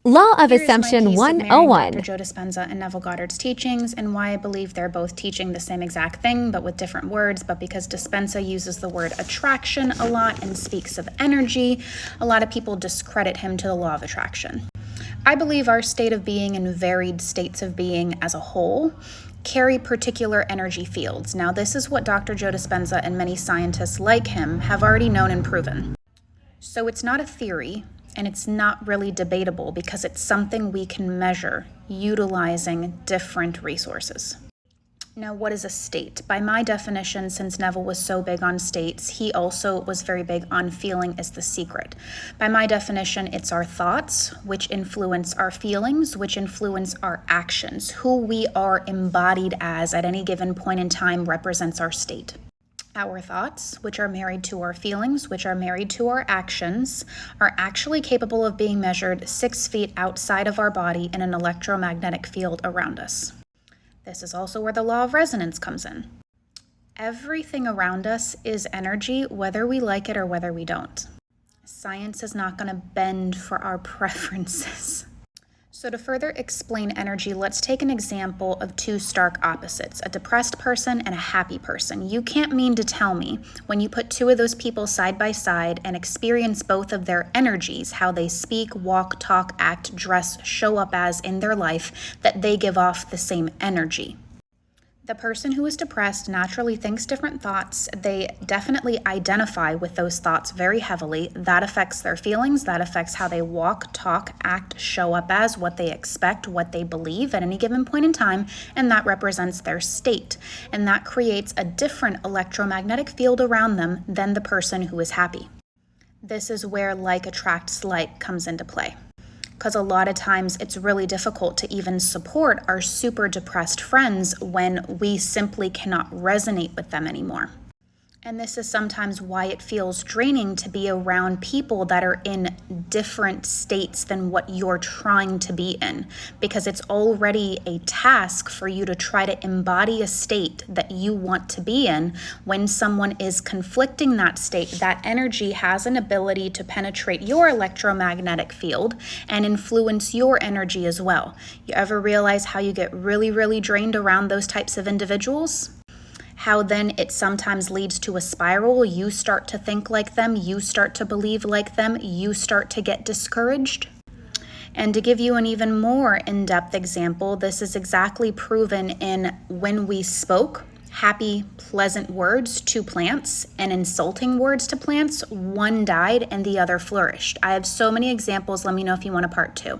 Law of Here is my Assumption piece of marrying 101. Dr. Joe Dispenza and Neville Goddard's teachings, and why I believe they're both teaching the same exact thing, but with different words. But because Dispenza uses the word attraction a lot and speaks of energy, a lot of people discredit him to the law of attraction. I believe our state of being and varied states of being as a whole carry particular energy fields. Now, this is what Dr. Joe Dispenza and many scientists like him have already known and proven. So it's not a theory, and it's not really debatable because it's something we can measure utilizing different resources. Now, what is a state? By my definition, since Neville was so big on states, he also was very big on feeling is the secret. By my definition, it's our thoughts, which influence our feelings, which influence our actions. Who we are embodied as at any given point in time represents our state. Our thoughts, which are married to our feelings, which are married to our actions, are actually capable of being measured 6 feet outside of our body in an electromagnetic field around us. This is also where the law of resonance comes in. Everything around us is energy, whether we like it or whether we don't. Science is not going to bend for our preferences. So to further explain energy, let's take an example of 2 stark opposites, a depressed person and a happy person. You can't mean to tell me when you put 2 of those people side by side and experience both of their energies, how they speak, walk, talk, act, dress, show up as in their life, that they give off the same energy. The person who is depressed naturally thinks different thoughts. They definitely identify with those thoughts very heavily. That affects their feelings. That affects how they walk, talk, act, show up as, what they expect, what they believe at any given point in time, and that represents their state. And that creates a different electromagnetic field around them than the person who is happy. This is where like attracts like comes into play. Because a lot of times it's really difficult to even support our super depressed friends when we simply cannot resonate with them anymore. And this is sometimes why it feels draining to be around people that are in different states than what you're trying to be in, because it's already a task for you to try to embody a state that you want to be in. When someone is conflicting that state, that energy has an ability to penetrate your electromagnetic field and influence your energy as well. You ever realize how you get really, really drained around those types of individuals? How then it sometimes leads to a spiral. You start to think like them, you start to believe like them, you start to get discouraged. And to give you an even more in-depth example, this is exactly proven in when we spoke happy, pleasant words to plants and insulting words to plants, one died and the other flourished. I have so many examples. Let me know if you want a part 2.